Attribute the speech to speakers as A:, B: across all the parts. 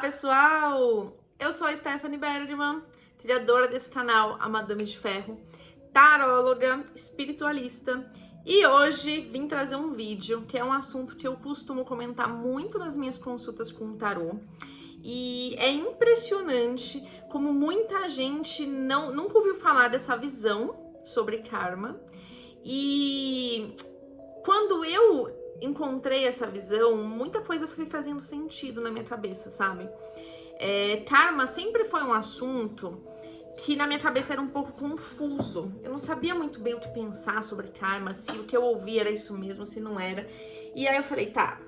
A: pessoal! Eu sou a Stephanie Bergman, criadora desse canal, a Madame de Ferro, taróloga, espiritualista, e hoje vim trazer um vídeo que é um assunto que eu costumo comentar muito nas minhas consultas com o tarô. E é impressionante como muita gente nunca ouviu falar dessa visão sobre karma. E quando eu encontrei essa visão, muita coisa foi fazendo sentido na minha cabeça, sabe? Karma sempre foi um assunto que na minha cabeça era um pouco confuso. Eu não sabia muito bem o que pensar sobre karma, se o que eu ouvia era isso mesmo, se não era. E aí eu falei, tá,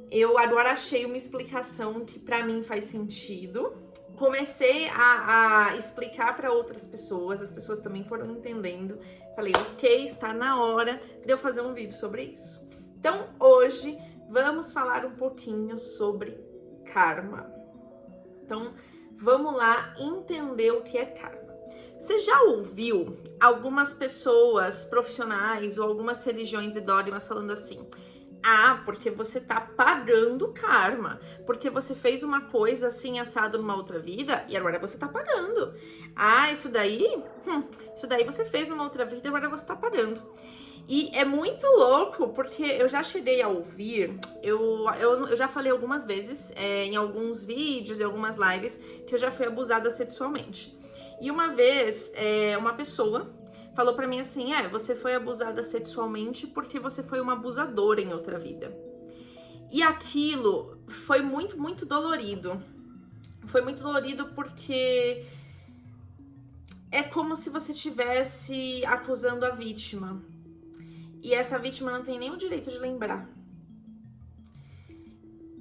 A: eu agora achei uma explicação que pra mim faz sentido. Comecei a explicar para outras pessoas, as pessoas também foram entendendo. Falei, ok, está na hora de eu fazer um vídeo sobre isso. Então, hoje, vamos falar um pouquinho sobre karma. Então, vamos lá entender o que é karma. Você já ouviu algumas pessoas profissionais ou algumas religiões e dogmas falando assim: ah, porque você tá pagando karma, porque você fez uma coisa assim assado numa outra vida e agora você tá pagando. Ah, isso daí você fez numa outra vida e agora você tá pagando. E é muito louco, porque eu já cheguei a ouvir, eu já falei algumas vezes, em alguns vídeos e algumas lives, que eu já fui abusada sexualmente. E uma vez, uma pessoa falou pra mim assim, você foi abusada sexualmente porque você foi uma abusadora em outra vida. E aquilo foi muito, muito dolorido. Foi muito dolorido porque é como se você estivesse acusando a vítima. E essa vítima não tem nem o direito de lembrar.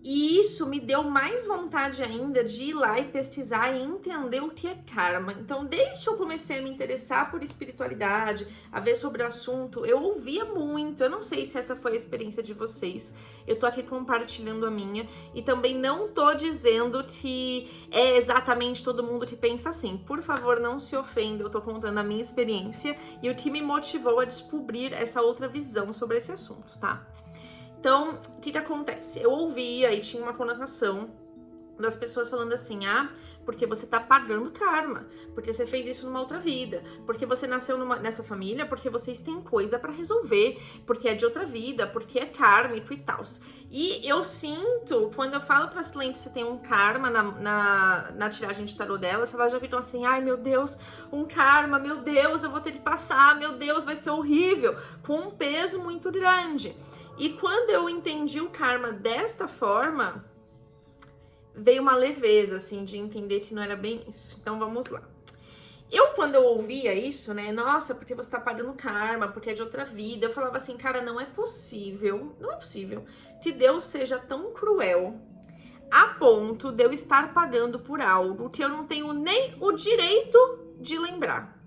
A: E isso me deu mais vontade ainda de ir lá e pesquisar e entender o que é karma. Então, desde que eu comecei a me interessar por espiritualidade, a ver sobre o assunto, eu ouvia muito. Eu não sei se essa foi a experiência de vocês. Eu tô aqui compartilhando a minha. E também não tô dizendo que é exatamente todo mundo que pensa assim. Por favor, não se ofenda. Eu tô contando a minha experiência e o que me motivou a descobrir essa outra visão sobre esse assunto, tá? Então, o que acontece? Eu ouvia e tinha uma conotação das pessoas falando assim, porque você tá pagando karma, porque você fez isso numa outra vida, porque você nasceu nessa família, porque vocês têm coisa pra resolver, porque é de outra vida, porque é kármico e tal. E eu sinto, quando eu falo para as clientes que tem um karma na tiragem de tarô delas, elas já ficam assim, ai meu Deus, um karma, meu Deus, eu vou ter que passar, meu Deus, vai ser horrível, com um peso muito grande. E quando eu entendi o karma desta forma, veio uma leveza, assim, de entender que não era bem isso. Então, vamos lá. Quando eu ouvia isso, né, nossa, porque você tá pagando karma, porque é de outra vida, eu falava assim, cara, não é possível que Deus seja tão cruel a ponto de eu estar pagando por algo que eu não tenho nem o direito de lembrar.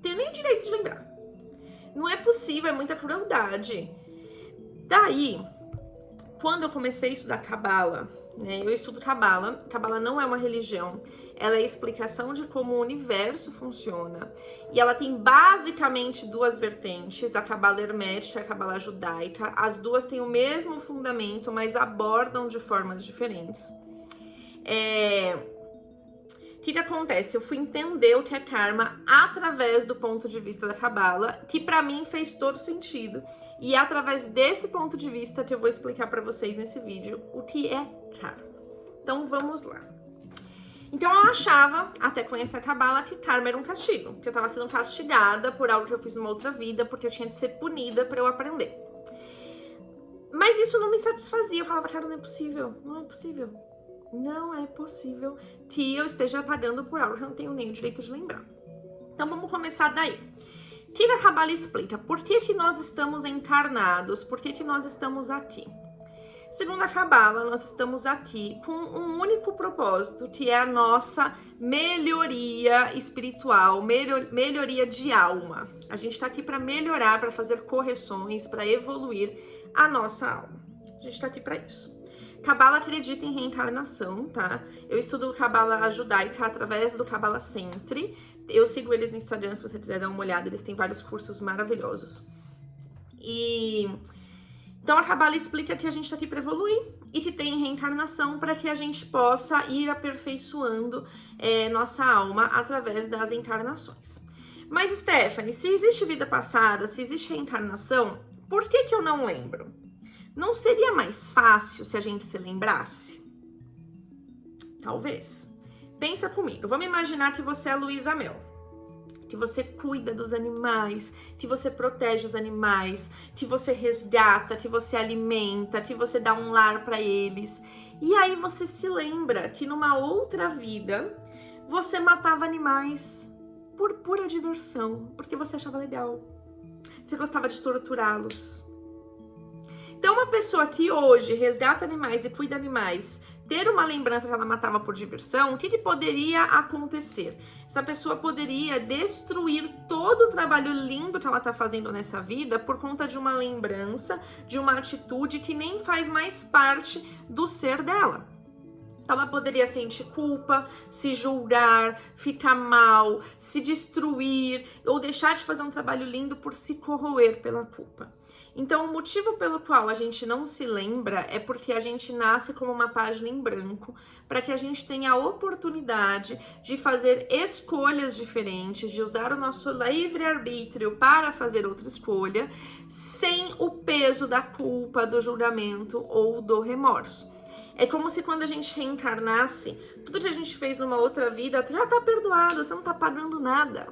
A: Tenho nem o direito de lembrar. Não é possível, é muita crueldade. Daí, quando eu comecei a estudar Cabala, né, eu estudo Cabala. Cabala não é uma religião, ela é a explicação de como o universo funciona. E ela tem basicamente duas vertentes, a Cabala hermética e a Cabala judaica. As duas têm o mesmo fundamento, mas abordam de formas diferentes. O que acontece? Eu fui entender o que é karma através do ponto de vista da Cabala, que pra mim fez todo sentido. E é através desse ponto de vista que eu vou explicar pra vocês nesse vídeo o que é karma. Então vamos lá. Então eu achava, até conhecer a Cabala, que karma era um castigo. Que eu tava sendo castigada por algo que eu fiz numa outra vida, porque eu tinha de ser punida pra eu aprender. Mas isso não me satisfazia. Eu falava, cara, não é possível, não é possível. Não é possível que eu esteja pagando por algo que eu não tenho nem o direito de lembrar. Então vamos começar daí. Que a Cabala explica por que nós estamos encarnados, por que nós estamos aqui. Segundo a Cabala, nós estamos aqui com um único propósito, que é a nossa melhoria espiritual, melhoria de alma. A gente está aqui para melhorar, para fazer correções, para evoluir a nossa alma. A gente está aqui para isso. Cabala acredita em reencarnação, tá? Eu estudo Cabala judaica através do Cabala Centre. Eu sigo eles no Instagram, se você quiser dar uma olhada. Eles têm vários cursos maravilhosos. Então a Kabbalah explica que a gente tá aqui para evoluir e que tem reencarnação para que a gente possa ir aperfeiçoando nossa alma através das encarnações. Mas Stephanie, se existe vida passada, se existe reencarnação, por que eu não lembro? Não seria mais fácil se a gente se lembrasse? Talvez. Pensa comigo, vamos imaginar que você é a Luísa Mel, que você cuida dos animais, que você protege os animais, que você resgata, que você alimenta, que você dá um lar para eles. E aí você se lembra que numa outra vida você matava animais por pura diversão, porque você achava legal. Você gostava de torturá-los. Então uma pessoa que hoje resgata animais e cuida animais, ter uma lembrança que ela matava por diversão, o que poderia acontecer? Essa pessoa poderia destruir todo o trabalho lindo que ela tá fazendo nessa vida por conta de uma lembrança, de uma atitude que nem faz mais parte do ser dela. Ela poderia sentir culpa, se julgar, ficar mal, se destruir ou deixar de fazer um trabalho lindo por se corroer pela culpa. Então, o motivo pelo qual a gente não se lembra é porque a gente nasce como uma página em branco, para que a gente tenha a oportunidade de fazer escolhas diferentes, de usar o nosso livre-arbítrio para fazer outra escolha, sem o peso da culpa, do julgamento ou do remorso. É como se quando a gente reencarnasse, tudo que a gente fez numa outra vida já tá perdoado, você não tá pagando nada.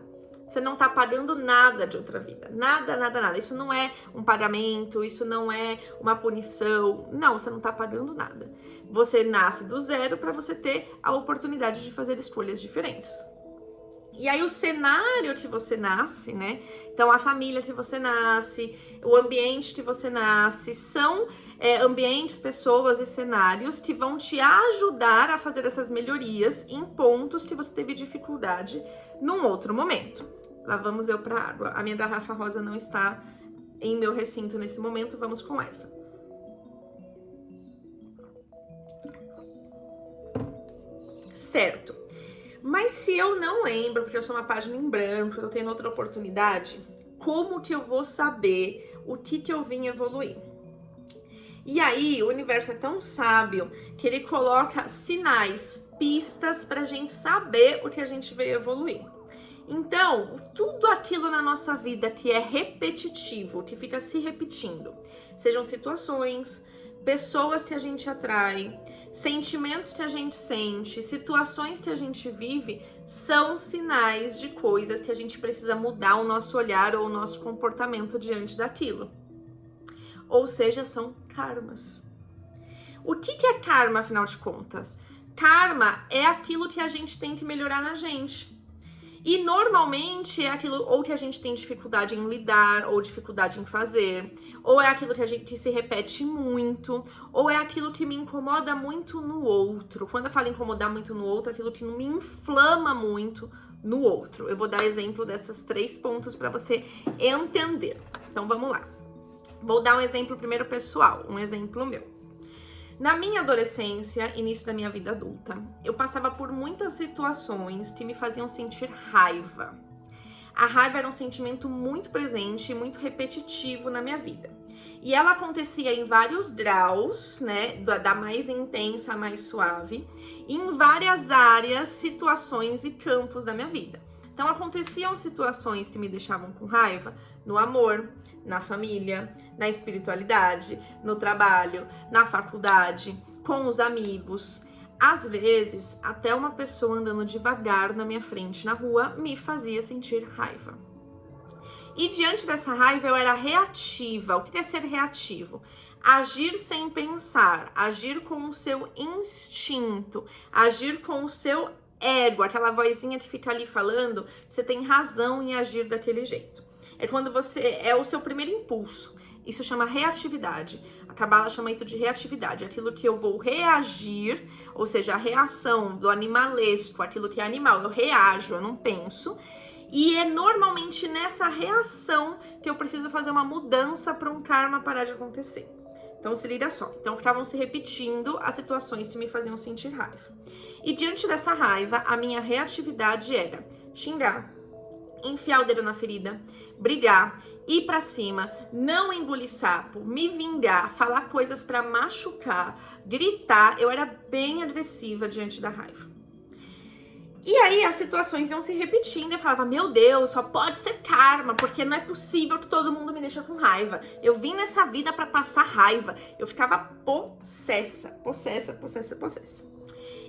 A: Você não tá pagando nada de outra vida. Nada, nada, nada. Isso não é um pagamento, isso não é uma punição. Não, você não tá pagando nada. Você nasce do zero para você ter a oportunidade de fazer escolhas diferentes. E aí o cenário que você nasce, né? Então a família que você nasce, o ambiente que você nasce, são ambientes, pessoas e cenários que vão te ajudar a fazer essas melhorias em pontos que você teve dificuldade num outro momento. Lá vamos eu para água. A minha garrafa rosa não está em meu recinto nesse momento, vamos com essa. Certo. Mas se eu não lembro, porque eu sou uma página em branco, eu tenho outra oportunidade, como que eu vou saber o que eu vim evoluir? E aí, o universo é tão sábio que ele coloca sinais, pistas pra gente saber o que a gente veio evoluir. Então, tudo aquilo na nossa vida que é repetitivo, que fica se repetindo, sejam situações, pessoas que a gente atrai, sentimentos que a gente sente, situações que a gente vive, são sinais de coisas que a gente precisa mudar o nosso olhar ou o nosso comportamento diante daquilo. Ou seja, são karmas. O que é karma, afinal de contas? Karma é aquilo que a gente tem que melhorar na gente. E normalmente é aquilo ou que a gente tem dificuldade em lidar, ou dificuldade em fazer, ou é aquilo que a gente se repete muito, ou é aquilo que me incomoda muito no outro. Quando eu falo incomodar muito no outro, é aquilo que me inflama muito no outro. Eu vou dar exemplo dessas 3 pontos para você entender. Então vamos lá. Vou dar um exemplo primeiro pessoal, um exemplo meu. Na minha adolescência, início da minha vida adulta, eu passava por muitas situações que me faziam sentir raiva. A raiva era um sentimento muito presente e muito repetitivo na minha vida. E ela acontecia em vários graus, né, da mais intensa à mais suave, em várias áreas, situações e campos da minha vida. Então aconteciam situações que me deixavam com raiva no amor, na família, na espiritualidade, no trabalho, na faculdade, com os amigos. Às vezes, até uma pessoa andando devagar na minha frente na rua me fazia sentir raiva. E diante dessa raiva eu era reativa. O que é ser reativo? Agir sem pensar, agir com o seu instinto, agir com o seu ego, aquela vozinha que fica ali falando que você tem razão em agir daquele jeito. É quando você é o seu primeiro impulso. Isso chama reatividade. A Kabbalah chama isso de reatividade. Aquilo que eu vou reagir, ou seja, a reação do animalesco, aquilo que é animal. Eu reajo, eu não penso. E é normalmente nessa reação que eu preciso fazer uma mudança para um karma parar de acontecer. Então se liga só. Então estavam se repetindo as situações que me faziam sentir raiva. E diante dessa raiva, a minha reatividade era xingar, enfiar o dedo na ferida, brigar, ir pra cima, não engolir sapo, me vingar, falar coisas pra machucar, gritar. Eu era bem agressiva diante da raiva. E aí as situações iam se repetindo, eu falava, meu Deus, só pode ser karma, porque não é possível que todo mundo me deixe com raiva. Eu vim nessa vida pra passar raiva. Eu ficava possessa.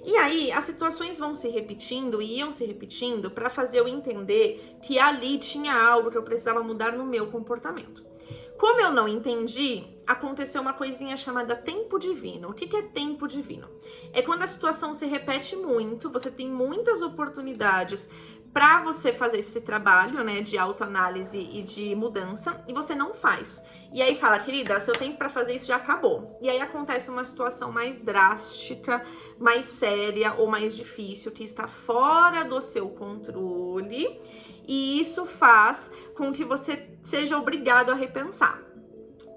A: E aí, as situações vão se repetindo e iam se repetindo para fazer eu entender que ali tinha algo que eu precisava mudar no meu comportamento. Como eu não entendi, aconteceu uma coisinha chamada tempo divino. O que é tempo divino? É quando a situação se repete muito, você tem muitas oportunidades para você fazer esse trabalho, né, de autoanálise e de mudança, e você não faz. E aí fala, querida, seu tempo para fazer isso já acabou. E aí acontece uma situação mais drástica, mais séria ou mais difícil, que está fora do seu controle, e isso faz com que você seja obrigado a repensar.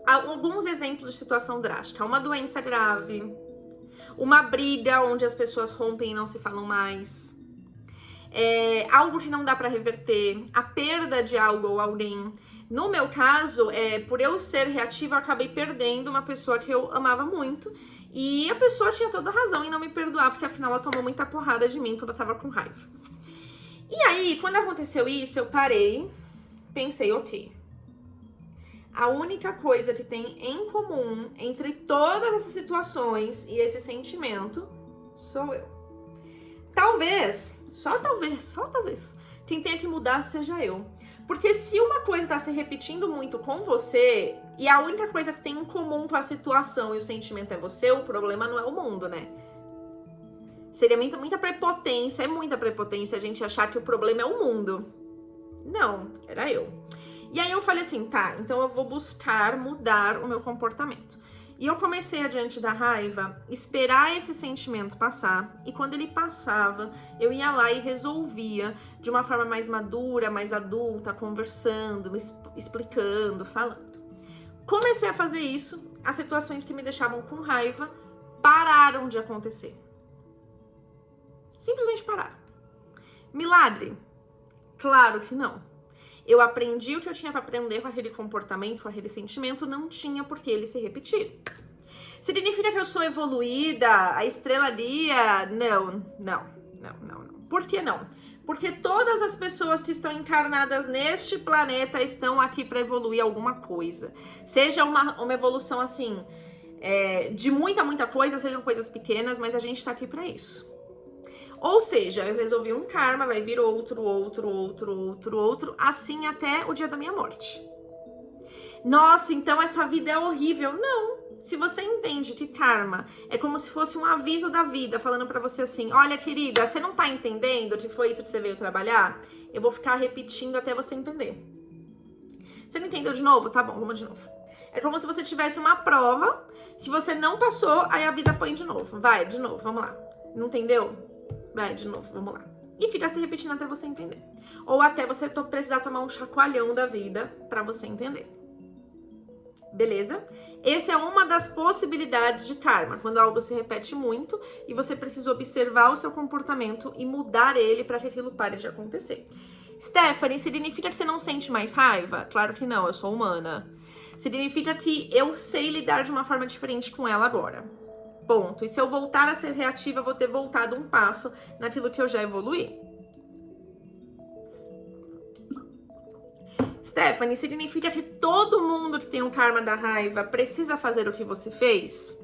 A: Alguns exemplos de situação drástica: uma doença grave, uma briga onde as pessoas rompem e não se falam mais, algo que não dá para reverter, a perda de algo ou alguém. No meu caso, por eu ser reativa, eu acabei perdendo uma pessoa que eu amava muito, e a pessoa tinha toda a razão em não me perdoar, porque afinal ela tomou muita porrada de mim quando eu tava com raiva. E aí, quando aconteceu isso, eu parei, pensei, ok, a única coisa que tem em comum entre todas essas situações e esse sentimento sou eu. Talvez, só talvez, quem tenha que mudar seja eu. Porque se uma coisa tá se repetindo muito com você, e a única coisa que tem em comum com a situação e o sentimento é você, o problema não é o mundo, né? Seria muita prepotência, muita prepotência a gente achar que o problema é o mundo. Não, era eu. E aí eu falei assim, tá, então eu vou buscar mudar o meu comportamento. E eu comecei, adiante da raiva, esperar esse sentimento passar, e quando ele passava, eu ia lá e resolvia de uma forma mais madura, mais adulta, conversando, explicando, falando. Comecei a fazer isso, as situações que me deixavam com raiva pararam de acontecer. Simplesmente pararam. Milagre? Claro que não. Eu aprendi o que eu tinha para aprender com aquele comportamento, com aquele sentimento, não tinha por que ele se repetir. Significa que eu sou evoluída, a estrela guia? Não. Por que não? Porque todas as pessoas que estão encarnadas neste planeta estão aqui para evoluir alguma coisa. Seja uma evolução assim, de muita coisa, sejam coisas pequenas, mas a gente tá aqui para isso. Ou seja, eu resolvi um karma, vai vir outro, assim até o dia da minha morte. Nossa, então essa vida é horrível. Não. Se você entende que karma é como se fosse um aviso da vida, falando pra você assim, olha, querida, você não tá entendendo que foi isso que você veio trabalhar? Eu vou ficar repetindo até você entender. Você não entendeu de novo? Tá bom, vamos de novo. É como se você tivesse uma prova que você não passou, aí a vida põe de novo. Vai, de novo, vamos lá. Não entendeu? Vai, de novo, vamos lá. E fica se repetindo até você entender. Ou até você precisar tomar um chacoalhão da vida pra você entender. Beleza? Essa é uma das possibilidades de karma, quando algo se repete muito e você precisa observar o seu comportamento e mudar ele para que aquilo pare de acontecer. Stephanie, significa que você não sente mais raiva? Claro que não, eu sou humana. Significa que eu sei lidar de uma forma diferente com ela agora. Ponto. E se eu voltar a ser reativa, eu vou ter voltado um passo naquilo que eu já evoluí. Stephanie, significa que todo mundo que tem um karma da raiva precisa fazer o que você fez?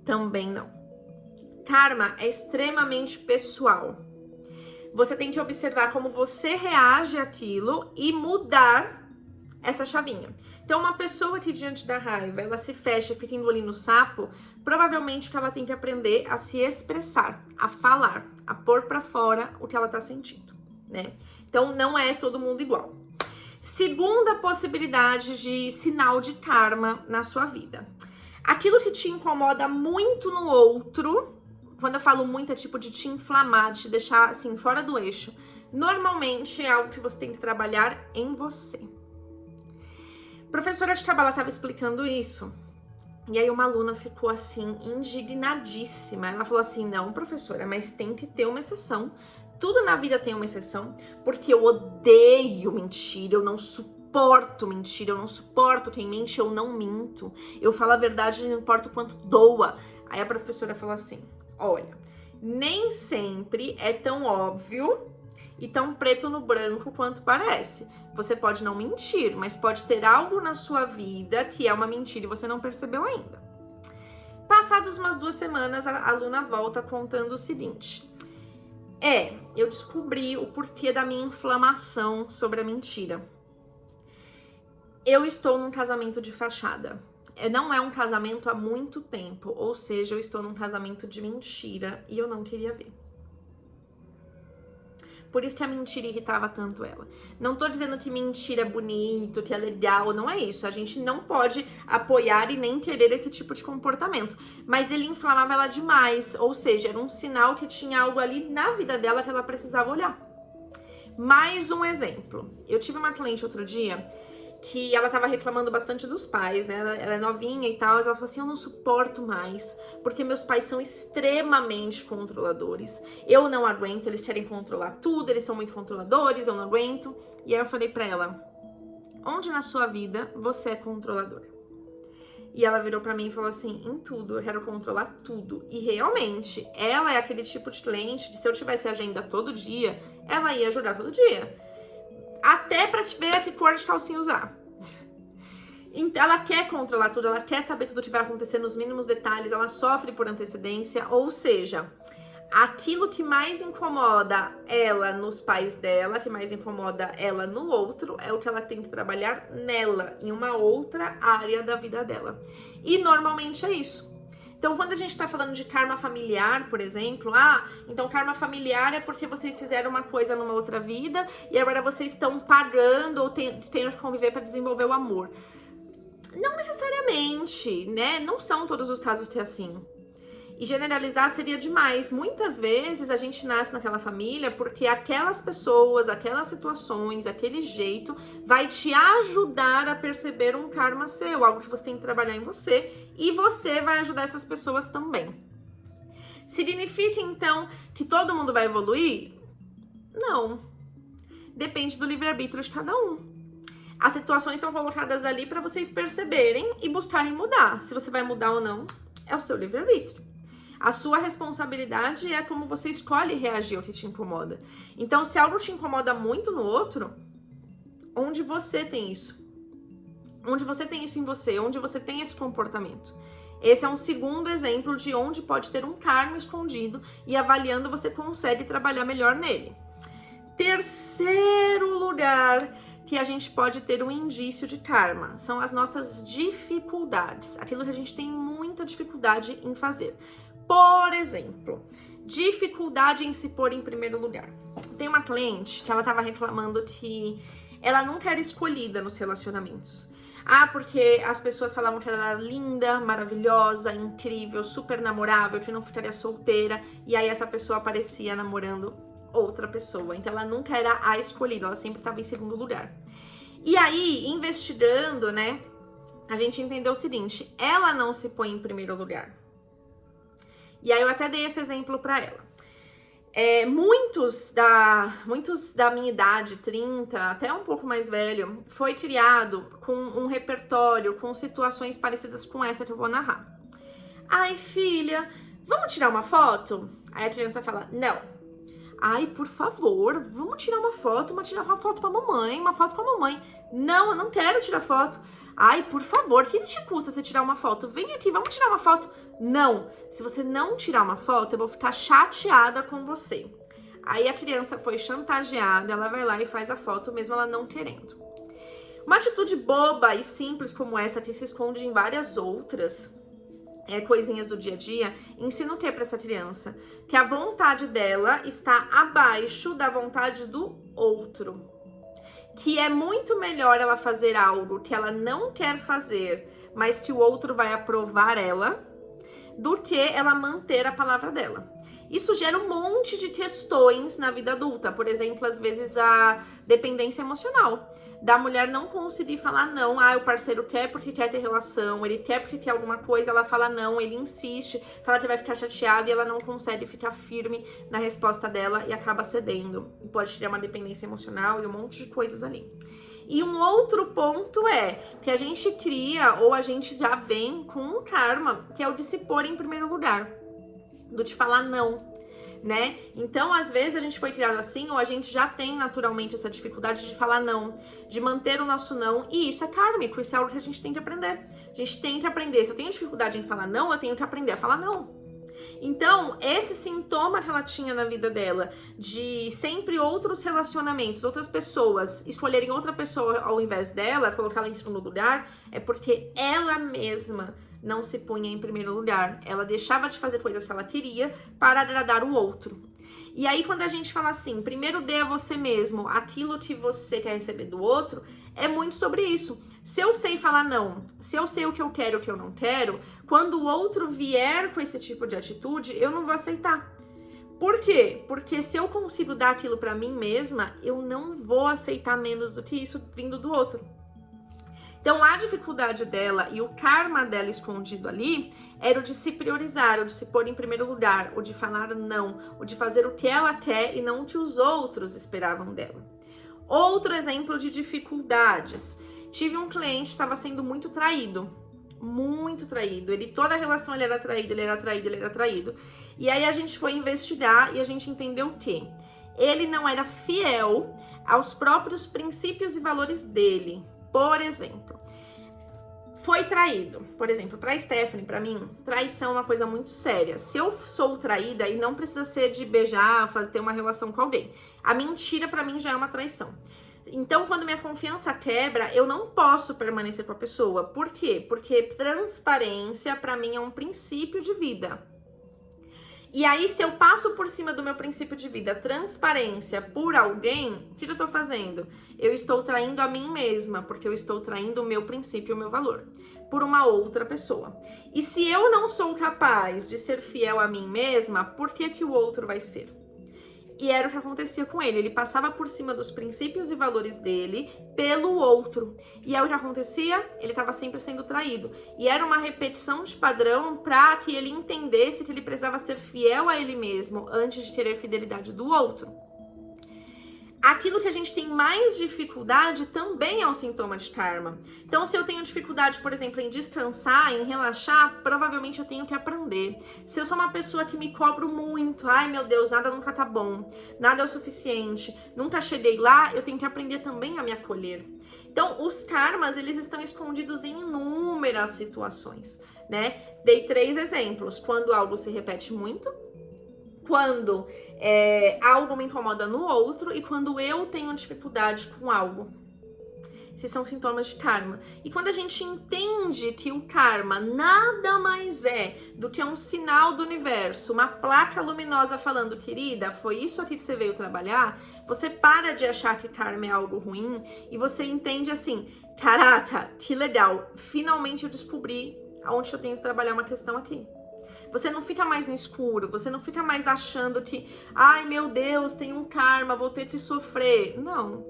A: Também não. Karma é extremamente pessoal. Você tem que observar como você reage àquilo e mudar essa chavinha. Então, uma pessoa que diante da raiva, ela se fecha, fica engolindo sapo, provavelmente que ela tem que aprender a se expressar, a falar, a pôr pra fora o que ela tá sentindo, né? Então, não é todo mundo igual. Segunda possibilidade de sinal de karma na sua vida. Aquilo que te incomoda muito no outro, quando eu falo muito é tipo de te inflamar, de te deixar assim fora do eixo, normalmente é algo que você tem que trabalhar em você. Professora de Cabala estava explicando isso. E aí uma aluna ficou assim, indignadíssima. Ela falou assim, não, professora, mas tem que ter uma exceção. Tudo na vida tem uma exceção, porque eu odeio mentira, eu não suporto mentira, eu não suporto quem mente, eu não minto. Eu falo a verdade, não importa o quanto doa. Aí a professora falou assim, olha, nem sempre é tão óbvio e tão preto no branco quanto parece. Você pode não mentir, mas pode ter algo na sua vida que é uma mentira e você não percebeu ainda. Passadas umas 2 semanas, a aluna volta contando o seguinte. Eu descobri o porquê da minha inflamação sobre a mentira. Eu estou num casamento de fachada. Não é um casamento há muito tempo, ou seja, eu estou num casamento de mentira e eu não queria ver. Por isso que a mentira irritava tanto ela. Não tô dizendo que mentira é bonito, que é legal, não é isso. A gente não pode apoiar e nem querer esse tipo de comportamento. Mas ele inflamava ela demais, ou seja, era um sinal que tinha algo ali na vida dela que ela precisava olhar. Mais um exemplo. Eu tive uma cliente outro dia que ela tava reclamando bastante dos pais, né? Ela é novinha e tal, ela falou assim, eu não suporto mais, porque meus pais são extremamente controladores. Eu não aguento, eles querem controlar tudo, eles são muito controladores, eu não aguento. E aí eu falei pra ela, onde na sua vida você é controladora? E ela virou pra mim e falou assim, em tudo, eu quero controlar tudo. E realmente, ela é aquele tipo de cliente que se eu tivesse agenda todo dia, ela ia ajudar todo dia. Até pra te ver que cor de calcinha usar. Então, ela quer controlar tudo, ela quer saber tudo que vai acontecer nos mínimos detalhes, ela sofre por antecedência, ou seja, aquilo que mais incomoda ela nos pais dela, que mais incomoda ela no outro, é o que ela tem que trabalhar nela, em uma outra área da vida dela. E normalmente é isso. Então, quando a gente tá falando de karma familiar, por exemplo, então karma familiar é porque vocês fizeram uma coisa numa outra vida e agora vocês estão pagando ou tendo que conviver para desenvolver o amor. Não necessariamente, né? Não são todos os casos que é assim. E generalizar seria demais. Muitas vezes a gente nasce naquela família porque aquelas pessoas, aquelas situações, aquele jeito vai te ajudar a perceber um karma seu, algo que você tem que trabalhar em você e você vai ajudar essas pessoas também. Significa então que todo mundo vai evoluir? Não. Depende do livre-arbítrio de cada um. As situações são colocadas ali para vocês perceberem e buscarem mudar. Se você vai mudar ou não, é o seu livre-arbítrio. A sua responsabilidade é como você escolhe reagir ao que te incomoda. Então, se algo te incomoda muito no outro, onde você tem isso? Onde você tem isso em você? Onde você tem esse comportamento? Esse é um segundo exemplo de onde pode ter um karma escondido e avaliando você consegue trabalhar melhor nele. Terceiro lugar que a gente pode ter um indício de karma são as nossas dificuldades, aquilo que a gente tem muita dificuldade em fazer. Por exemplo, dificuldade em se pôr em primeiro lugar. Tem uma cliente que ela tava reclamando que ela nunca era escolhida nos relacionamentos. Porque as pessoas falavam que ela era linda, maravilhosa, incrível, super namorável, que não ficaria solteira, e aí essa pessoa aparecia namorando outra pessoa. Então ela nunca era a escolhida, ela sempre estava em segundo lugar. E aí, investigando, né, a gente entendeu o seguinte, ela não se põe em primeiro lugar. E aí eu até dei esse exemplo pra ela. Muitos da minha idade, 30, até um pouco mais velho, foi criado com um repertório, com situações parecidas com essa que eu vou narrar. Ai, filha, vamos tirar uma foto? Aí a criança fala, não. Ai, por favor, vamos tirar uma foto pra mamãe, uma foto com a mamãe. Não, eu não quero tirar foto. Ai, por favor, o que te custa você tirar uma foto? Vem aqui, vamos tirar uma foto. Não, se você não tirar uma foto, eu vou ficar chateada com você. Aí a criança foi chantageada, ela vai lá e faz a foto, mesmo ela não querendo. Uma atitude boba e simples como essa, que se esconde em várias outras coisinhas do dia a dia, ensina o que pra essa criança? Que a vontade dela está abaixo da vontade do outro. Que é muito melhor ela fazer algo que ela não quer fazer, mas que o outro vai aprovar ela, do que ela manter a palavra dela. Isso gera um monte de questões na vida adulta. Por exemplo, às vezes a dependência emocional. Da mulher não conseguir falar não. Ah, o parceiro quer porque quer ter relação, ele quer porque quer alguma coisa, ela fala não, ele insiste, fala que vai ficar chateado e ela não consegue ficar firme na resposta dela e acaba cedendo. Pode criar uma dependência emocional e um monte de coisas ali. E um outro ponto é que a gente cria, ou a gente já vem com um karma, que é o de se pôr em primeiro lugar, do de falar não, né? Então, às vezes a gente foi criado assim, ou a gente já tem naturalmente essa dificuldade de falar não, de manter o nosso não, e isso é kármico, isso é algo que a gente tem que aprender. A gente tem que aprender. Se eu tenho dificuldade em falar não, eu tenho que aprender a falar não. Então, esse sintoma que ela tinha na vida dela, de sempre outros relacionamentos, outras pessoas, escolherem outra pessoa ao invés dela, colocar ela em segundo lugar, é porque ela mesma não se punha em primeiro lugar. Ela deixava de fazer coisas que ela queria para agradar o outro. E aí, quando a gente fala assim, primeiro dê a você mesmo aquilo que você quer receber do outro, é muito sobre isso. Se eu sei falar não, se eu sei o que eu quero e o que eu não quero, quando o outro vier com esse tipo de atitude, eu não vou aceitar. Por quê? Porque se eu consigo dar aquilo pra mim mesma, eu não vou aceitar menos do que isso vindo do outro. Então, a dificuldade dela e o karma dela escondido ali era o de se priorizar, o de se pôr em primeiro lugar, o de falar não, o de fazer o que ela quer e não o que os outros esperavam dela. Outro exemplo de dificuldades. Tive um cliente que estava sendo muito traído. Muito traído. Toda a relação ele era traído, ele era traído, ele era traído. E aí a gente foi investigar e a gente entendeu que ele não era fiel aos próprios princípios e valores dele. Por exemplo, foi traído. Por exemplo, pra Stephanie, pra mim, traição é uma coisa muito séria. Se eu sou traída, e não precisa ser de beijar, ter uma relação com alguém. A mentira pra mim já é uma traição. Então, quando minha confiança quebra, eu não posso permanecer com a pessoa. Por quê? Porque transparência pra mim é um princípio de vida. E aí, se eu passo por cima do meu princípio de vida, transparência, por alguém, o que eu tô fazendo? Eu estou traindo a mim mesma, porque eu estou traindo o meu princípio, o meu valor, por uma outra pessoa. E se eu não sou capaz de ser fiel a mim mesma, por que que o outro vai ser? E era o que acontecia com ele. Ele passava por cima dos princípios e valores dele pelo outro. E aí o que acontecia? Ele estava sempre sendo traído. E era uma repetição de padrão para que ele entendesse que ele precisava ser fiel a ele mesmo antes de querer fidelidade do outro. Aquilo que a gente tem mais dificuldade também é um sintoma de karma. Então, se eu tenho dificuldade, por exemplo, em descansar, em relaxar, provavelmente eu tenho que aprender. Se eu sou uma pessoa que me cobro muito, ai meu Deus, nada nunca tá bom, nada é o suficiente, nunca cheguei lá, eu tenho que aprender também a me acolher. Então, os karmas, eles estão escondidos em inúmeras situações, né? Dei 3 exemplos. Quando algo se repete muito, quando algo me incomoda no outro e quando eu tenho dificuldade com algo. Esses são sintomas de karma. E quando a gente entende que o karma nada mais é do que um sinal do universo, uma placa luminosa falando, querida, foi isso aqui que você veio trabalhar, você para de achar que karma é algo ruim e você entende assim, caraca, que legal, finalmente eu descobri aonde eu tenho que trabalhar uma questão aqui. Você não fica mais no escuro, você não fica mais achando que, ai meu Deus, tem um karma, vou ter que sofrer. Não,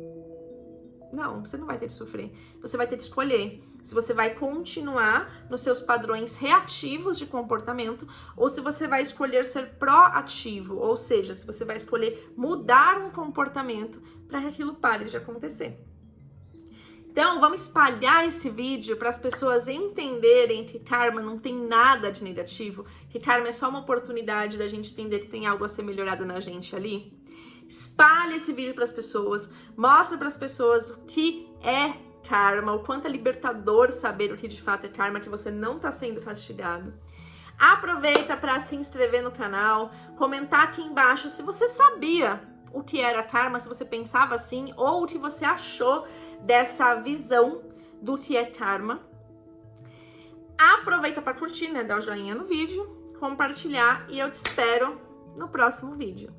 A: você não vai ter que sofrer. Você vai ter que escolher se você vai continuar nos seus padrões reativos de comportamento ou se você vai escolher ser proativo, ou seja, se você vai escolher mudar um comportamento para que aquilo pare de acontecer. Então, vamos espalhar esse vídeo para as pessoas entenderem que karma não tem nada de negativo, que karma é só uma oportunidade da gente entender que tem algo a ser melhorado na gente ali. Espalhe esse vídeo para as pessoas, mostre para as pessoas o que é karma, o quanto é libertador saber o que de fato é karma, que você não está sendo castigado. Aproveita para se inscrever no canal, comentar aqui embaixo se você sabia o que era karma, se você pensava assim, ou o que você achou dessa visão do que é karma. Aproveita para curtir, né? Dar o joinha no vídeo, compartilhar e eu te espero no próximo vídeo.